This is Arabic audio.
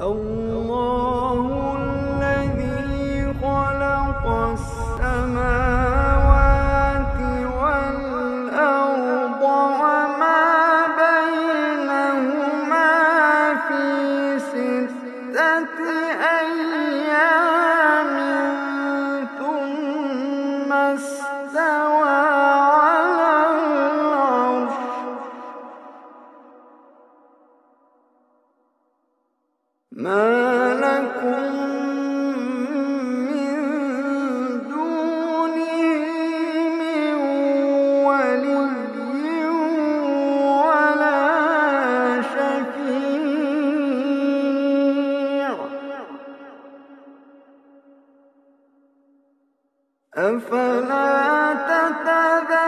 الله الذي خلق السماوات والأرض وما بينهما في 6 أيام ثم استوى على العرش ما لكم من دونه من ولي ولا شفيع أفلا تتذكرون